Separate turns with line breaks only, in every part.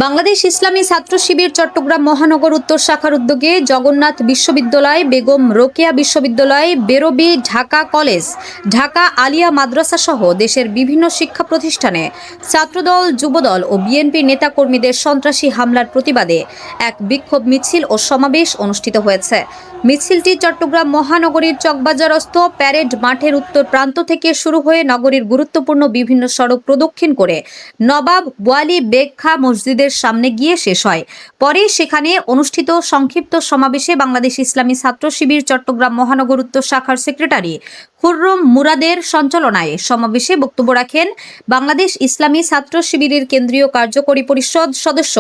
বাংলাদেশ ইসলামী ছাত্র শিবির চট্টগ্রাম মহানগর উত্তর শাখার উদ্যোগে জগন্নাথ বিশ্ববিদ্যালয়, বেগম রোকেয়া বিশ্ববিদ্যালয়, বেরবি ঢাকা কলেজ, ঢাকা আলিয়া মাদ্রাসা সহ দেশের বিভিন্ন শিক্ষা প্রতিষ্ঠানে ছাত্রদল, যুবদল ও বিএনপির নেতাকর্মীদের সন্ত্রাসী হামলার প্রতিবাদে এক বিক্ষোভ মিছিল ও সমাবেশ অনুষ্ঠিত হয়েছে। মিছিলটি চট্টগ্রাম মহানগরীর চকবাজারস্থ প্যারেড মাঠের উত্তর প্রান্ত থেকে শুরু হয়ে নগরীর গুরুত্বপূর্ণ বিভিন্ন সড়ক প্রদক্ষিণ করে নবাব ওয়ালি বেগ খাঁ মসজিদের সামনে গিয়ে শেষ হয়। পরে সেখানে অনুষ্ঠিত সংক্ষিপ্ত সমাবেশে বাংলাদেশ ইসলামী ছাত্র শিবির চট্টগ্রাম মহানগর উত্তর শাখার সেক্রেটারি খুররম মুরাদের সঞ্চালনায় সমাবেশে বক্তব্য রাখেন বাংলাদেশ ইসলামী ছাত্র শিবিরের কেন্দ্রীয় কার্যকরী পরিষদ সদস্য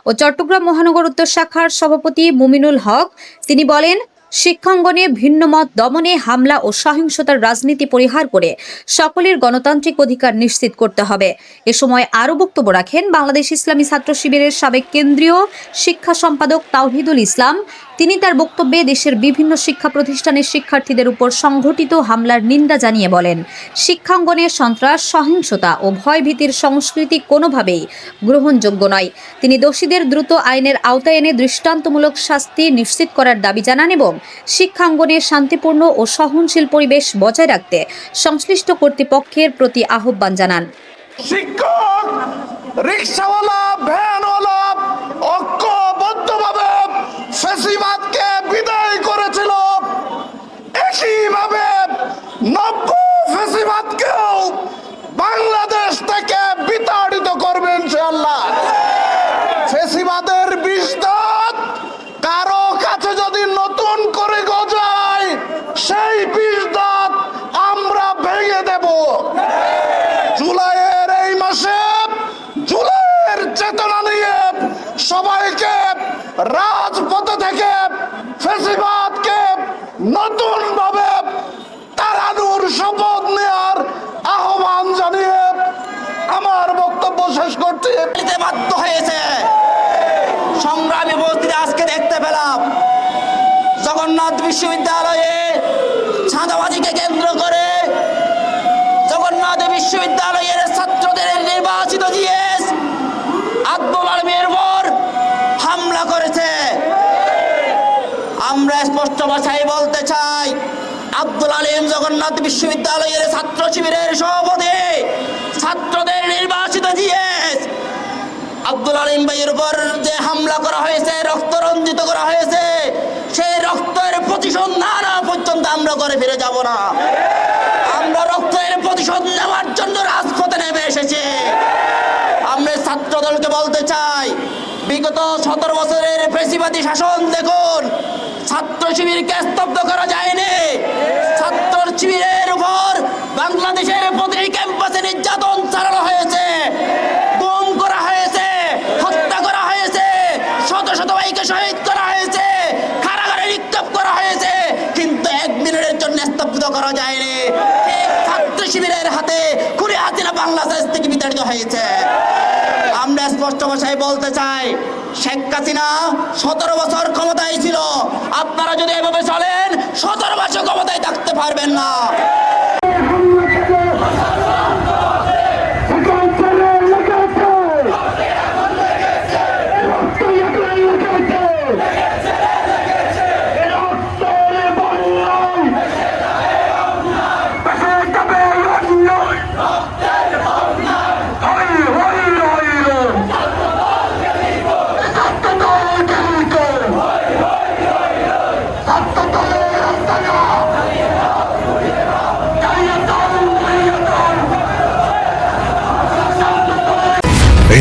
ও চট্টগ্রাম মহানগর উত্তর শাখার সভাপতি মুমিনুল হক। তিনি বলেন, শিক্ষাঙ্গনে ভিন্নমত দমনে, হামলা ও সহিংসতার রাজনীতি পরিহার করে সকলের গণতান্ত্রিক অধিকার নিশ্চিত করতে হবে। এ সময় আরও বক্তব্য রাখেন বাংলাদেশ ইসলামী ছাত্র শিবিরের সাবেক কেন্দ্রীয় শিক্ষা সম্পাদক তাওহিদুল ইসলাম। তিনি তার বক্তব্যে দেশের বিভিন্ন শিক্ষা প্রতিষ্ঠানের শিক্ষার্থীদের উপর সংঘটিত হামলার নিন্দা জানিয়ে বলেন, শিক্ষাঙ্গনে সন্ত্রাস, সহিংসতা ও ভয়ভীতির সংস্কৃতি কোনোভাবেই গ্রহণযোগ্য নয়। তিনি দোষীদের দ্রুত আইনের আওতায় এনে দৃষ্টান্তমূলক শাস্তি নিশ্চিত করার দাবি জানান এবং শিক্ষাঙ্গনে শান্তিপূর্ণ ও সহনশীল পরিবেশ বজায় রাখতে সংশ্লিষ্ট কর্তৃপক্ষের প্রতি আহ্বান জানান।
শিক্ষক, রিকশাওয়ালা, ভ্যানওয়ালা ঐক্যবদ্ধভাবে ফ্যাসিবাদকে বিদায় করেছিল, একইভাবে নব্য ফ্যাসিবাদকেও বাংলাদেশ থেকে বিতাড়িত করবেন ইনশাআল্লাহ। ফ্যাসিবাদের বিষ দাঁত কারো কাছে যদি নতুন করে গজায়, সেই বিষ দাঁত আমরা ভেঙে দেব। জুলাইয়ের এই মাসে জুলাইয়ের চেতনা নিয়ে সবাইকে রাজপথে থেকে ফ্যাসিবাদকে নতুন ভাবে তাড়ানোর শপথ নেওয়ার আহ্বান জানিয়ে আমার বক্তব্য শেষ করছি।
বাধ্য হয়েছে সংগ্রামী উপস্থিতি আজকে দেখতে পেলাম জগন্নাথ বিশ্ববিদ্যালয়ে চাঁদাবাজিকে কেন্দ্র করে জগন্নাথ বিশ্ববিদ্যালয়ের ছাত্রদের নির্বাচিত জিএস আব্দুল আলমের উপর হামলা করেছে। আমরা স্পষ্ট ভাষায় বলতে চাই, আব্দুল আলিম জগন্নাথ বিশ্ববিদ্যালয়ের ছাত্র শিবিরের সভাপতি, ছাত্রদের নির্বাচিত জিএস আব্দুল আলিম ভাইয়ের উপর যে হামলা করা হয়েছে, রক্ত রঞ্জিত করা হয়েছে, সেই রক্তের প্রতিশোধ না পর্যন্ত আমরা করে ফিরে যাব না। আমরা রক্তের প্রতিশোধ নেওয়ার জন্য রাজপথে নেমে এসেছি। আমরা ছাত্র দলকে বলতে চাই, বিগত 17 বছরের ফ্যাসিবাদী শাসন দেখুন, ছাত্র শিবিরকে স্তব্ধ করা যায়নি। ছাত্র শিবিরের উপর বাংলাদেশের প্রতিটি ক্যাম্পাসে নির্যাতন চালানো হয়েছে, গুম করা হয়েছে, হত্যা করা হয়েছে, শত শত ভাইকে শহীদ করা হয়েছে, কারাগারে নিক্ষেপ করা হয়েছে, কিন্তু 1 মিনিটের জন্য স্তব্ধ করা যায়নি। ছাত্র শিবিরের হাতে খুনি হাসিনা বাংলাদেশ থেকে বিতাড়িত হয়েছে। আমরা স্পষ্ট ভাষায় বলতে চাই, শেখ হাসিনা 17 বছর ক্ষমতায় ছিল। আপনারা যদি এভাবে চলেন 17 বছর ক্ষমতায় থাকতে পারবেন না।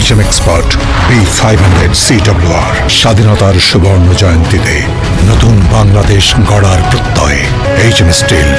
HM Expert B500 CWR স্বাধীনতার সুবর্ণ জয়ন্তীতে নতুন বাংলাদেশ গড়ার প্রত্যয়। HM Steel,